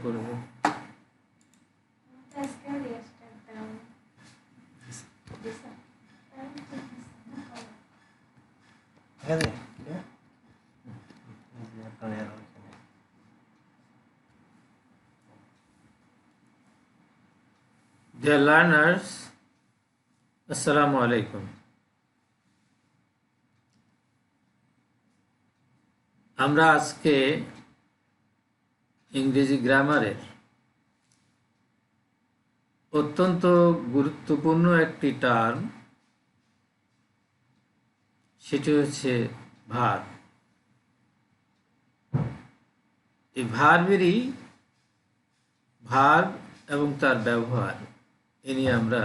করবে। Dear learners, Assalamu alaikum. আমরা আজকে ইংরেজি গ্রামারের অত্যন্ত গুরুত্বপূর্ণ একটি টার্ম, সেটি হচ্ছে ভার্ব। এই ভার্বেরই ভার্ব এবং তার ব্যবহার এ নিয়ে আমরা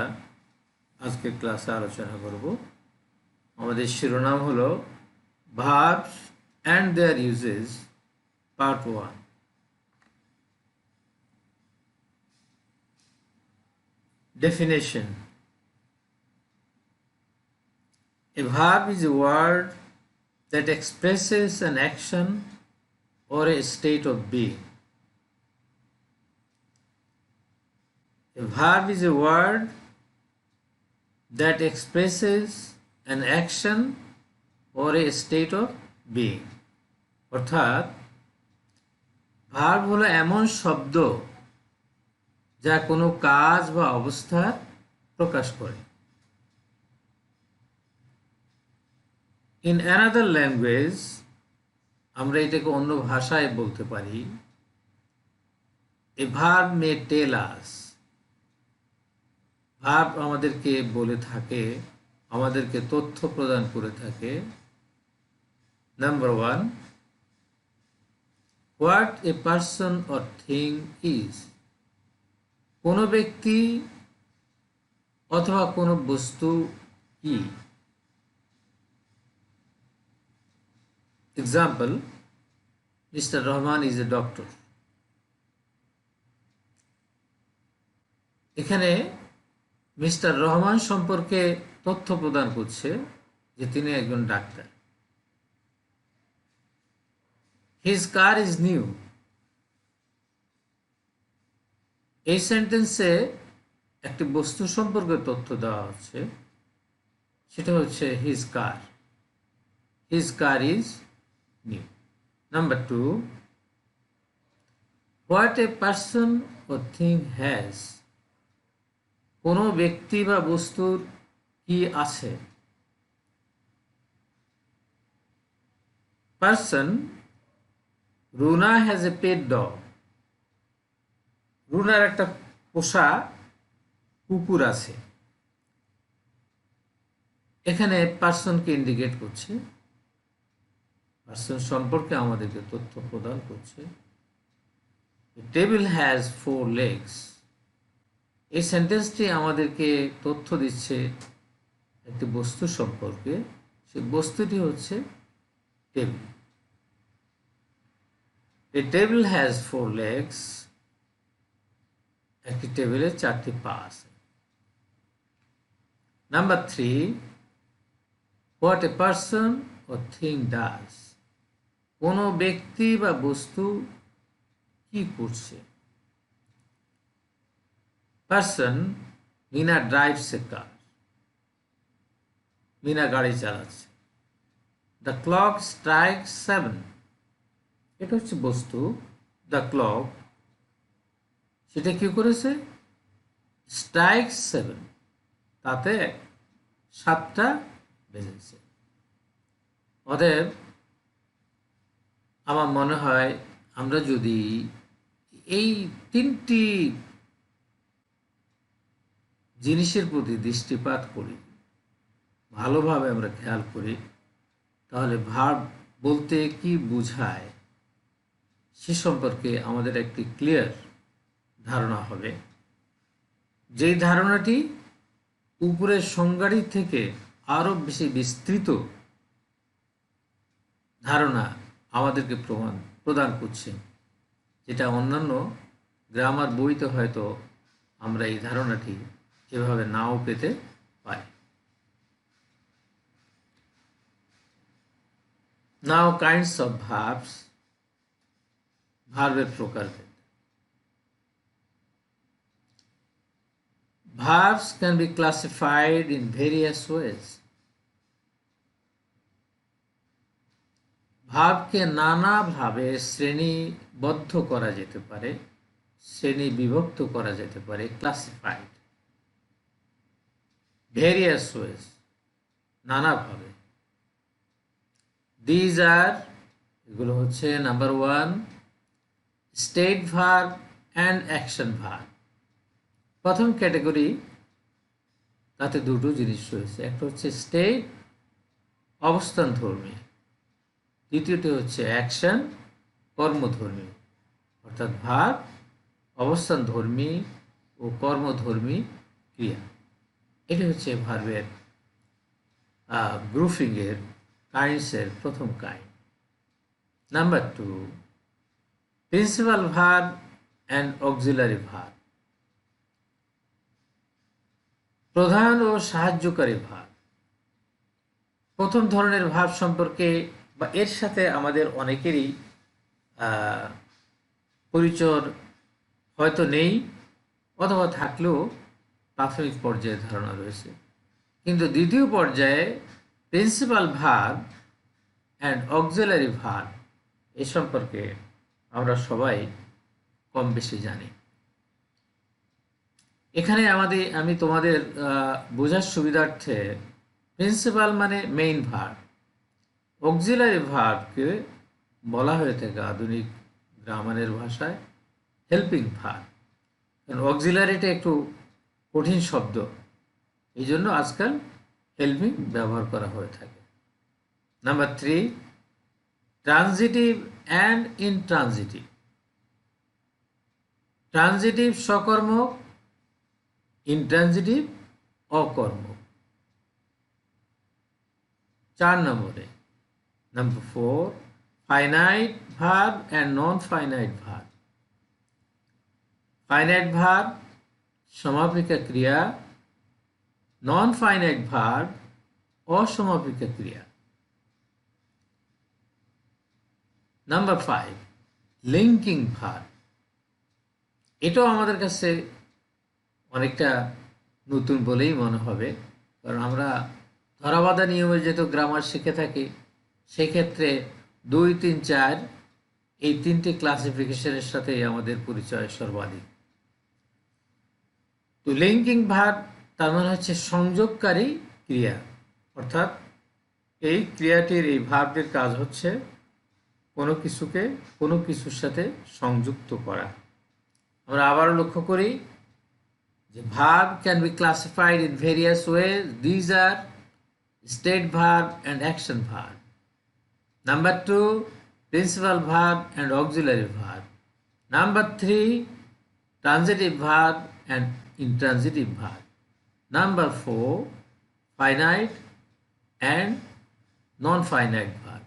আজকের ক্লাসে আলোচনা করব। আমাদের শিরোনাম হলো verbs and their uses, part 1. Definition. A verb is a word that expresses an action or a state of being. A verb is a word that expresses an action or a state of being. অর্থাৎ verb হলো এমন শব্দ যা কোনো কাজ বা অবস্থা প্রকাশ করে। ইন অ্যানাদার ল্যাঙ্গুয়েজ, আমরা এটাকে অন্য ভাষায় বলতে পারি, এ ভার্ব মে টেল আস। ভার্ব আমাদেরকে বলে থাকে, আমাদেরকে তথ্য প্রদান করে থাকে। Number 1, what a person or thing is. কোনো ব্যক্তি অথবা কোনো বস্তু কি। Example, mister Rahman is a doctor. এখানে মিস্টার রহমান সম্পর্কে তথ্য প্রদান করছে যে তিনি একজন doctor. His car is new. এই সেন্টেন্সে একটি বস্তু সম্পর্কে তথ্য দেওয়া হচ্ছে, সেটা হচ্ছে his car. His car is new. Number 2, what a person or thing has. কোনো ব্যক্তি বা বস্তুর কি আছে। Person, Runa has a pet dog. রুনার একটা পোষা কুকুর আছে। এখানে পার্সনকে ইন্ডিকেট করছে, পার্সন সম্পর্কে আমাদেরকে তথ্য প্রদান করছে। Table has 4 legs. এই সেন্টেন্সটি আমাদেরকে তথ্য দিচ্ছে একটি বস্তু সম্পর্কে। সেই বস্তুটি হচ্ছে table. A table has 4 legs. একটি টেবিলের 4টি পা আছে। Number 3, what a person or thing does. কোনো ব্যক্তি বা বস্তু কি করছে। Person, মিনা ড্রাইভস এ কার। মিনা গাড়ি চালাচ্ছে। The clock strikes 7. এটা হচ্ছে বস্তু, দ্য ক্লক। সেটা কি করেছে? স্ট্রাইক 7, তাতে 7টা বেজেছে। অতএব আমার মনে হয় আমরা যদি এই 3টি জিনিসের প্রতি দৃষ্টিপাত করি, ভালোভাবে আমরা খেয়াল করি, তাহলে ভার্ব বলতে কি বোঝায় সে সম্পর্কে আমাদের একটি ক্লিয়ার ধারণা হবে। যেই ধারণাটি উপরের সংজ্ঞাটি থেকে আরো বেশি বিস্তৃত ধারণা আমাদেরকে প্রদান করছে, যেটা অন্যান্য গ্রামার বইতে হয়তো আমরা এই ধারণাটি এভাবে নাও পেতে পারি। Now kinds of verbs, ভার্বের প্রকারভেদ। Verbs can be classified in various ways. ভার্বকে নানাভাবে শ্রেণীবদ্ধ করা যেতে পারে, শ্রেণী বিভক্ত করা যেতে পারে, ক্লাসিফাইড, ভেরিয়াস ওয়েজ, নানাভাবে। দিজ আর, এগুলো হচ্ছে number 1 state verb and action verb. প্রথম ক্যাটাগরি, তাতে দুটো জিনিস রয়েছে, একটা হচ্ছে স্টেট, অবস্থানধর্মী, দ্বিতীয়টি হচ্ছে অ্যাকশন, কর্মধর্মী। অর্থাৎ ভার্ব অবস্থানধর্মী ও কর্মধর্মী ক্রিয়া। এটি হচ্ছে ভার্বের গ্রুপিংয়ের কাইন্ডসের প্রথম kind. Number 2 principal verb and auxiliary verb. প্রধান ও সাহায্যকারী ভার্ব। প্রথম ধরনের ভার্ব সম্পর্কে বা এর সাথে আমাদের অনেকেরই পরিচয় হয়তো নেই, অথবা থাকলেও প্রাথমিক পর্যায়ে ধারণা রয়েছে। কিন্তু দ্বিতীয় পর্যায়ে principal verb and auxiliary verb এ সম্পর্কে আমরা সবাই কম বেশি জানি। এখানে আমি তোমাদের বোঝার সুবিধার্থে প্রিন্সিপাল মানে মেইন ভার্ব, অক্সিলারি ভার্বকে বলা হয়ে থাকে আধুনিক গ্রামারের ভাষায় হেল্পিং ভার্ব। কারণ অক্সিলারিটা একটু কঠিন শব্দ, এই জন্য আজকাল হেল্পিং ব্যবহার করা হয়ে থাকে। Number 3 transitive and intransitive. Transitive সকর্মক, ইনট্রানজিটিভ অকর্মক। 4 নম্বরে number 4 finite verb and non finite verb. Finite verb সমাপিকা ক্রিয়া, নন ফাইনাইট ভার্ব অসমাপিকা ক্রিয়া। Number 5 linking verb. এটাও আমাদের কাছে অনেকটা নতুন বলেই মনে হবে, কারণ আমরা ধরাবাঁধা নিয়মে যেহেতু গ্রামার শিখে থাকি, সেক্ষেত্রে 2, 3, 4 এই 3টে ক্লাসিফিকেশনের সাথে আমাদের পরিচয় সর্বাধিক। তো লিঙ্কিং ভার্ব তার মানে হচ্ছে সংযোগকারী ক্রিয়া, অর্থাৎ এই ক্রিয়াটির, এই ভার্বটির কাজ হচ্ছে কোনো কিছুকে কোনো কিছুর সাথে সংযুক্ত করা। আমরা আবারও লক্ষ্য করি যে verb can be classified in various ways. These are state verb and action verb. Number 2 principal verb and auxiliary verb. Number 3 transitive verb and intransitive verb. Number 4 finite and non-finite verb.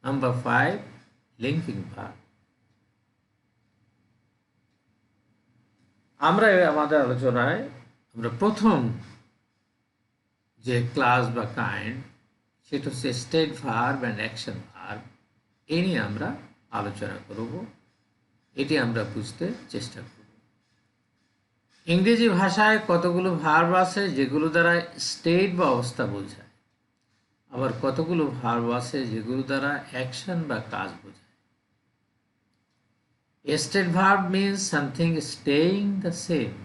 Number 5 linking verb. আমরা আমাদের আলোচনায় প্রথম যে class বা kind, সেটা হচ্ছে state verb and action verb. এই নিয়ে আমরা আলোচনা করব, এটি আমরা বুঝতে চেষ্টা করব। ইংরেজি ভাষায় কতগুলো ভার্ব আছে যেগুলো দ্বারা স্টেট বা অবস্থা বোঝায়, আবার কতগুলো ভার্ব আছে যেগুলো দ্বারা অ্যাকশন বা কাজ বোঝায়। A state verb means something staying the same.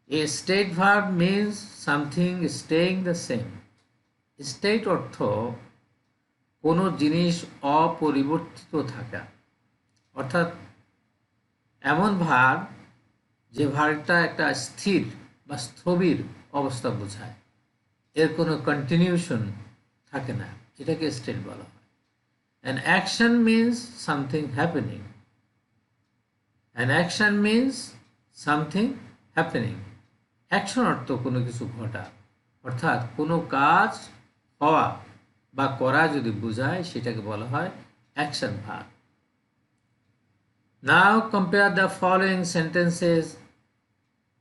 A state verb means something staying the same. State অর্থ কোনো জিনিস অপরিবর্তিত থাকা, অর্থাৎ এমন ভার্ব যে ভার্বটা একটা স্থির বা স্থবির অবস্থা বোঝায়, এর কোনো কন্টিনিউশন থাকে না, এটাকে স্টেট বলা হয়। An action means something happening. An action means something happening. Action অর্থ কোনো কিছু ঘটা, অর্থাৎ কোনো কাজ হওয়া বা করা যদি বোঝায় সেটাকে বলা হয় action verb. Now compare the following sentences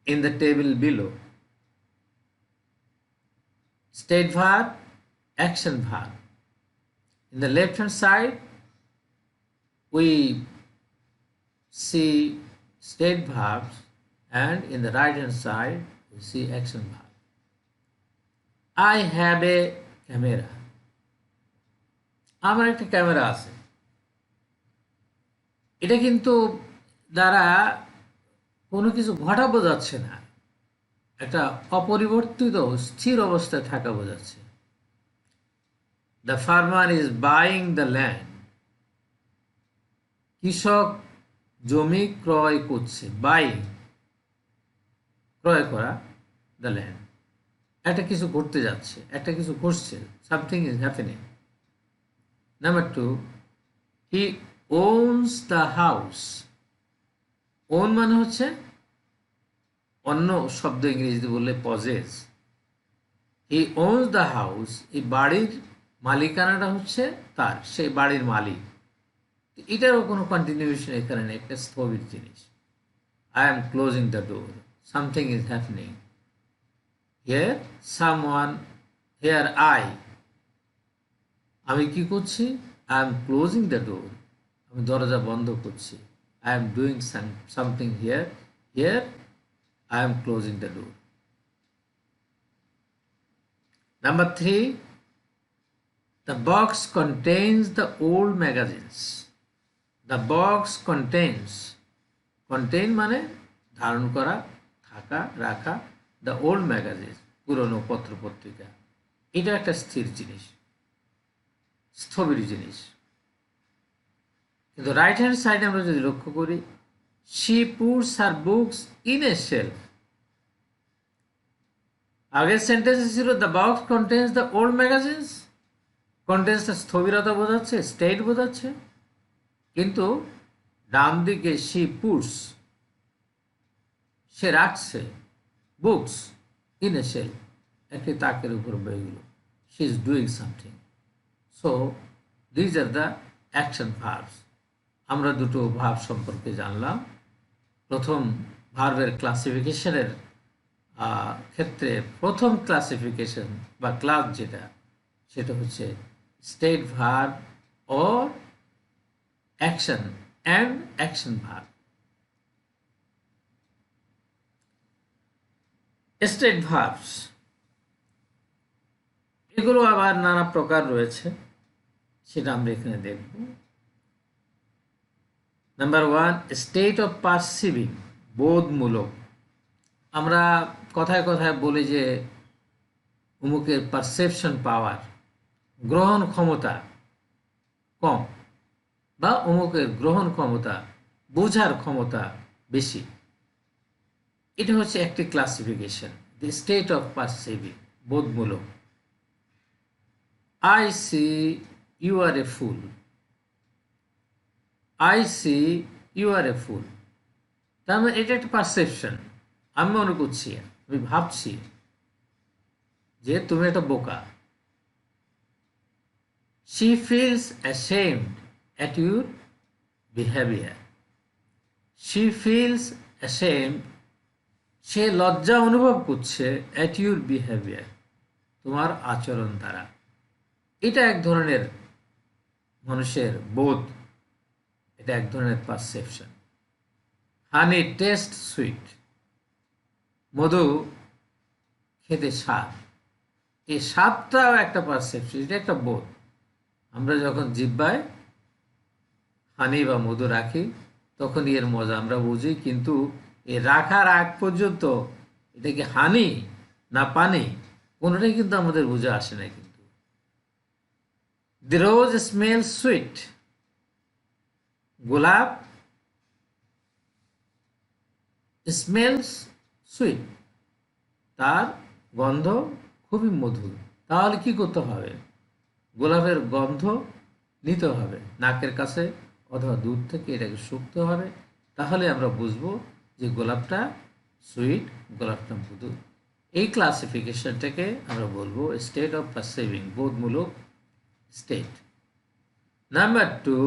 in the table below. State verb, action verb. In the left hand side we see state verbs and in the right hand side we see action verb. I have a camera. আমার একটা camera আছে। এটা কিন্তু দ্বারা কোনো কিছু ঘটা বোঝাচ্ছে না, একটা অপরিবর্তিত স্থির অবস্থায় থাকা বোঝাচ্ছে। The farmer is buying the land. কৃষক জমি ক্রয় করছে। বাইং, ক্রয় করা, দ্য ল্যান্ড, একটা কিছু ঘটতে যাচ্ছে, একটা কিছু ঘটছে, something is happening. Number 2, he owns the house. Own মানে হচ্ছে অন্য শব্দ ইংরেজিতে বললে possess. He owns the house, এই বাড়ির মালিকানাটা হচ্ছে তার, সেই বাড়ির মালিক। এটারও কোনো কন্টিনিউশন এখানে নেই, একটা স্থবির জিনিস। I am closing the door, something is happening. Here someone, here I, আমি কি করছি? I am closing the door, আমি দরজা বন্ধ করছি। I am doing something here, here I am closing the door. Number 3, the box contains the old magazines. The box contains, contain মানে ধারণ করা, থাকা, রাখা, the old magazines, পুরনো পত্র পত্রিকা। এটা একটা স্থির জিনিস, স্থবির জিনিস। কিন্তু রাইট হ্যান্ড সাইডে আমরা যদি লক্ষ্য করি, she puts her books in a shelf. আগের সেন্টেন্সে ছিল the box contents the old magazines. কন্টেন্সটা স্থবিরতা বোঝাচ্ছে, স্টেট বোঝাচ্ছে। কিন্তু ডান দিকে she puts, সে রাখছে, বুকস ইন এ শেলফ, একটি তাকের উপর বইগুলো। she is doing something. So these are the action verbs. আমরা দুটো ভার্ব সম্পর্কে জানলাম। প্রথম ভার্বের ক্লাসিফিকেশনের ক্ষেত্রে প্রথম ক্লাসিফিকেশন বা ক্লাস যেটা, সেটা হচ্ছে state verb or action and action verb. State verbs এগুলো আবার নানা প্রকার রয়েছে, সেটা আমরা এখানে দেখব। নাম্বার 1, স্টেট অফ পারসিভিং, বোধমূলক। আমরা কথায় কথায় বলি যে অমুকের পারসেপশন পাওয়ার, গ্রহণ ক্ষমতা কম, বা অমুকের গ্রহণ ক্ষমতা, বোঝার ক্ষমতা বেশি। এটা হচ্ছে একটি classification, the state of perceiving, বোধমূলক। I see you are a fool. I see you are a fool, তার মানে এটা একটা পারসেপশন। আমি মনে করছি, আমি ভাবছি যে তুমি একটা বোকা। She feels ashamed at your behaviour. She feels ashamed, সে লজ্জা অনুভব করছে, অ্যাট ইউর বিহেভিয়ার, তোমার আচরণ দ্বারা। এটা এক ধরনের মানুষের বোধ, এটা এক ধরনের পারসেপশন। হানি টেস্ট সুইট, মধু খেতে স্বাদ। এই স্বাদটাও একটা পারসেপশন, এটা একটা বোধ। আমরা যখন জিহ্বায় হানি বা মধু রাখি তখন এর মজা আমরা বুঝি, কিন্তু এ রাখার আগ পর্যন্ত এটা কি হানি না পানি, কোনোটাই কিন্তু আমাদের বুঝে আসে না। কিন্তু দি রোজ স্মেল সুইট, গোলাপ স্মেলস সুইট, তার গন্ধ খুবই মধুর। তাহলে কি করতে হবে? গোলাপের গন্ধ নিতে হবে নাকের কাছে অথবা দূর থেকে, এটাকে শুকতে হবে। তাহলে আমরা বুঝবো যে গোলাপটা সুইট, গোলাপটা মধুর। এই ক্লাসিফিকেশনটাকে আমরা বলবো স্টেট অফ পারসিভিং, বোধমূলক state. Number 2,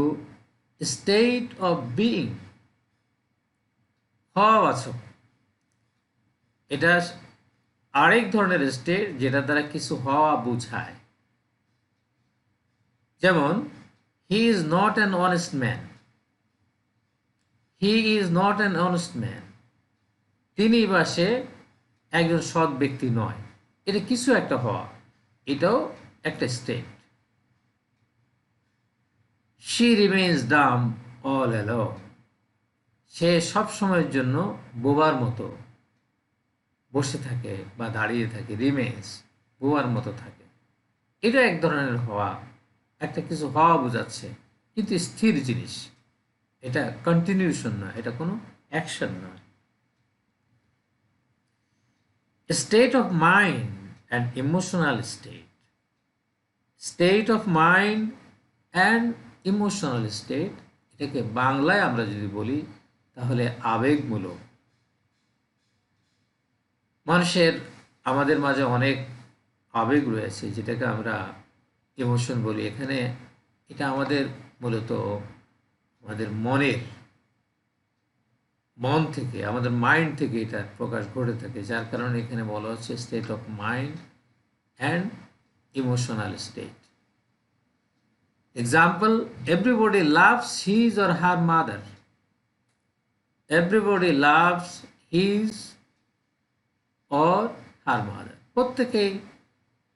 state of being, হওয়াবাচক। এটা আরেক ধরনের স্টেট যেটা দ্বারা কিছু হওয়া বোঝায়। যেমন he is not an honest man. He is not an honest man, তিনি বা সে একজন সৎ ব্যক্তি নয়, এটা কিছু একটা হওয়া, এটাও একটা state. She remains Dam all along, সে সব সময়ের জন্য বোবার মতো বসে থাকে বা দাঁড়িয়ে থাকে, রিমেইনস বোবার মতো থাকে, এটা এক ধরনের হওয়া, একটা কিছু হওয়া বোঝাচ্ছে, কিন্তু স্থির জিনিস, এটা কন্টিনিউশন নয়, এটা কোনো অ্যাকশন নয়। State of mind and emotional state, state of mind and emotional state, এটাকে বাংলায় আমরা যদি বলি তাহলে আবেগমূলক। মানুষের, আমাদের মাঝে অনেক আবেগ রয়েছে যেটাকে আমরা ইমোশন বলি। এখানে এটা আমাদের মূলত আমাদের মন থেকে, আমাদের মাইন্ড থেকে এটা প্রকাশ ঘটে থাকে, যার কারণে এখানে বলা হচ্ছে state of mind and emotional state. Example, everybody loves his or her mother, everybody loves his or her mother, প্রত্যেকেই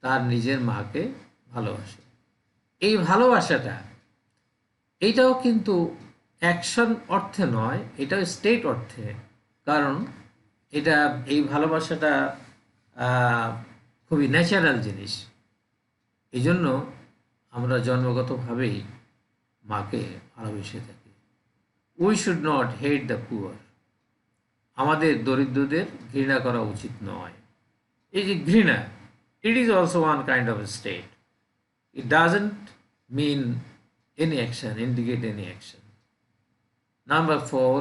তার নিজের মাকে ভালোবাসে। এই ভালোবাসাটা, এইটাও কিন্তু অ্যাকশন অর্থে নয়, এটাও স্টেট অর্থে, কারণ এটা, এই ভালোবাসাটা খুবই ন্যাচারাল জিনিস। এই জন্য আমরা জন্মগতভাবেই মাকে ভালোবেসে থাকি। We should not hate the poor, আমাদের দরিদ্রদের ঘৃণা করা উচিত নয়। এই যে ঘৃণা, it is also one kind of a state. It doesn't mean any action, indicate any action. Number 4,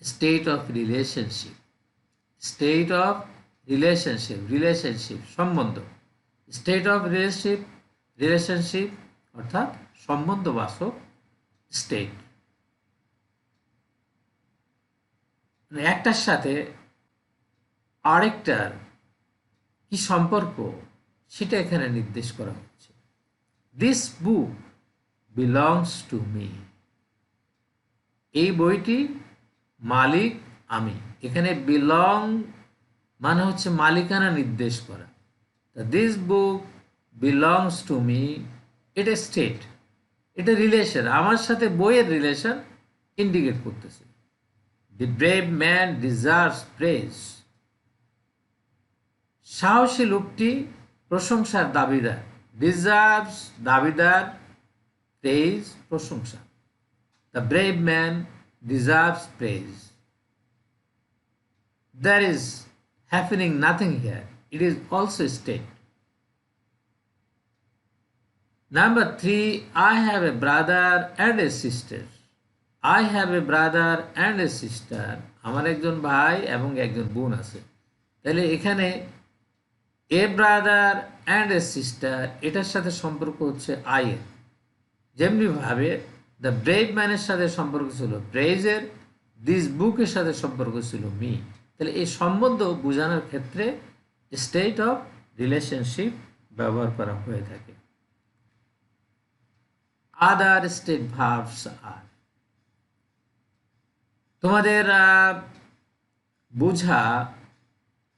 state of relationship. State of relationship, সম্বন্ধ। State of relationship অর্থাৎ সম্বন্ধবাচক স্টেট, একটার সাথে আরেকটার কি সম্পর্ক সেটা এখানে নির্দেশ করা হচ্ছে। This book belongs to me, এই বইটি মালিক আমি। এখানে বিলং মানে হচ্ছে মালিকানা নির্দেশ করা। This book belongs to me, এটা স্টেট, এটা রিলেশন, আমার সাথে বইয়ের রিলেশন ইন্ডিকেট করতেছে। The brave man deserves praise, সাহসী লোকটি প্রশংসার দাবিদার। ডিজার্ভস দাবিদার, প্রেজ প্রশংসা। The brave man deserves praise. There is happening nothing here, it is also a state. Number 3, I have a brother and a sister. I have a brother and a sister, আমার একজন ভাই এবং একজন বোন আছে। তাহলে এখানে এ ব্রাদার অ্যান্ড এ সিস্টার, এটার সাথে সম্পর্ক হচ্ছে আয়ের, যেমনিভাবে দ্য ব্রেভ ম্যানের সাথে সম্পর্ক ছিল প্রেজের, দিস বুকের সাথে সম্পর্ক ছিল মি। তাহলে এই সম্বন্ধ বোঝানোর ক্ষেত্রে স্টেট অফ রিলেশনশিপ ব্যবহার করা হয়ে থাকে। আদার স্টেট ভার্বস আর, তোমাদের বোঝা,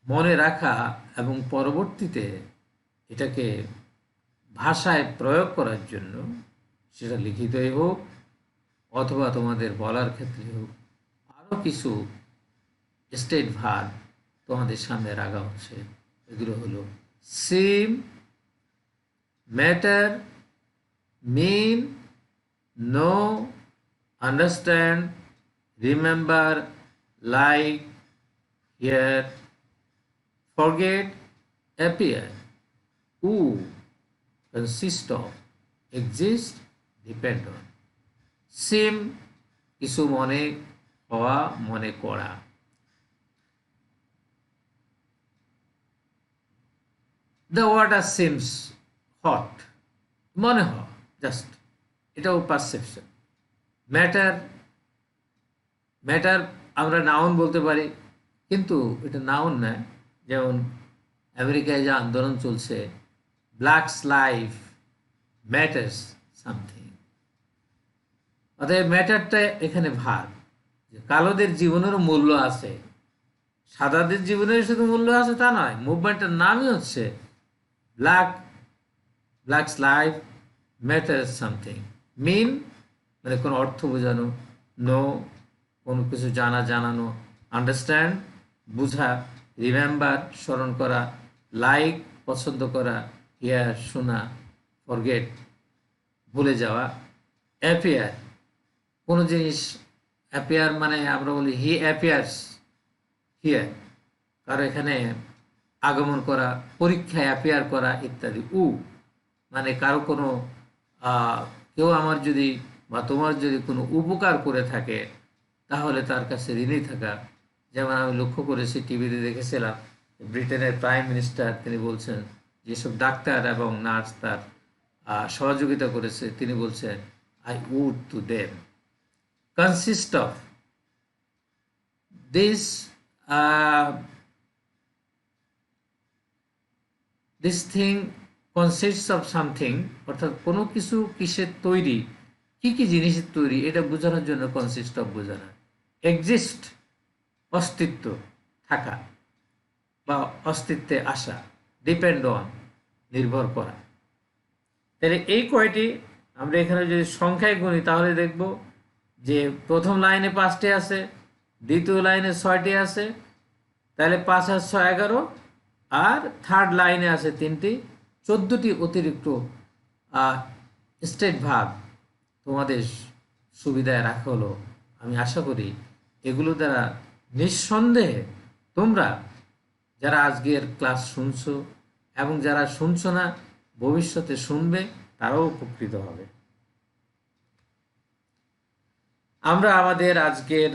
মনে রাখা এবং পরবর্তীতে এটাকে ভাষায় প্রয়োগ করার জন্য, সেটা লিখিতই হোক অথবা তোমাদের বলার ক্ষেত্রে হোক, আরও কিছু স্টেট ভার্ব তোমাদের সামনে রাখা হচ্ছে। এগুলো হলো seem, matter, mean, know, understand, remember, like, hear, forget, appear, who, consist of, exist, depend on. Seem, কিছু মনে হওয়া, মনে করা। The water seems hot, মনে হওয়া, জাস্ট, এটাও পারসেপশন। ম্যাটার আমরা নাউন বলতে পারি, কিন্তু এটা নাউন না। যেমন আমেরিকায় যে আন্দোলন চলছে, ব্ল্যাকস লাইফ ম্যাটার্স সামথিং, অতএব ম্যাটারটা এখানে ভার, যে কালোদের জীবনেরও মূল্য আছে, সাদাদের জীবনের শুধু মূল্য আছে তা নয়, মুভমেন্টের নামই হচ্ছে black blacks life matters something. Mean মানে কোনো অর্থ বোঝানো, নো কোনো কিছু জানানো, আন্ডারস্ট্যান্ড বুঝা, রিমেম্বার স্মরণ করা, লাইক পছন্দ করা, হিয়ার শোনা, ফরগেট ভুলে যাওয়া, অ্যাপিয়ার কোনো জিনিস অ্যাপিয়ার মানে আমরা বলি হি অ্যাপিয়ার্স হিয়ার, কারো এখানে আগমন করা, পরীক্ষায় অ্যাপিয়ার করা ইত্যাদি। মানে কারো কোনো কেউ আমার যদি বা তোমার যদি কোনো উপকার করে থাকে তাহলে তার কাছে ঋণী থাকা। যেমন আমি লক্ষ্য করেছি, টিভিতে দেখেছিলাম, ব্রিটেনের প্রাইম মিনিস্টার তিনি বলছেন যেসব ডাক্তার এবং নার্স তার সহযোগিতা করেছে, তিনি বলছেন I would to them consist of this this thing consists of something, অর্থাৎ কোনো কিছু কিসের তৈরি, কি কি জিনিসের তৈরি, এটা বোঝানোর জন্য কনসিস্ট অফ বোঝানো। এক্সিস্ট অস্তিত্ব, থাকা বা অস্তিত্বে আসা, ডিপেন্ড অন নির্ভর করা। তাহলে এই কয়টি আমরা এখানে যদি সংখ্যায় গুনি তাহলে দেখব যে প্রথম লাইনে 5টি আছে, দ্বিতীয় লাইনে 6টি আছে, তাহলে 5 আর 6 11, আর থার্ড লাইনে আছে 3টি, 14টি অতিরিক্ত স্টেট ভাগ তোমাদের সুবিধায় রাখা হলো। আমি আশা করি এগুলো দ্বারা নিঃসন্দেহে তোমরা যারা আজকের ক্লাস শুনছো এবং যারা শুনছো না ভবিষ্যতে শুনবে তারাও উপকৃত হবে। আমরা আমাদের আজকের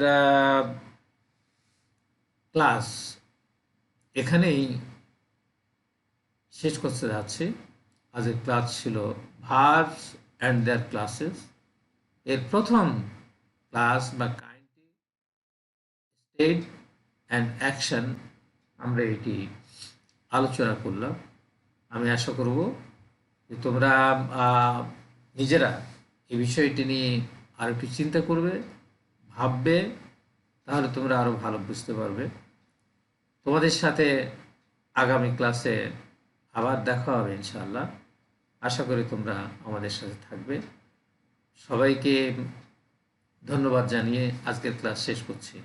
ক্লাস এখানেই শেষ করতে যাচ্ছি। আজকের ক্লাস ছিল ভার্বস অ্যান্ড দেয়ার ক্লাসেস, এর প্রথম ক্লাস বা কাইন্ডলি স্টেট অ্যান্ড অ্যাকশন আমরা এটি আলোচনা করলাম। আমি আশা করব যে তোমরা নিজেরা এই বিষয়টি নিয়ে আর একটু চিন্তা করবে, ভাববে, তাহলে তোমরা আরও ভালো বুঝতে পারবে। তোমাদের সাথে আগামী ক্লাসে আবার দেখা হবে ইনশাআল্লাহ। আশা করি তোমরা আমাদের সাথে থাকবে। সবাইকে ধন্যবাদ জানিয়ে আজকের ক্লাস শেষ করছি।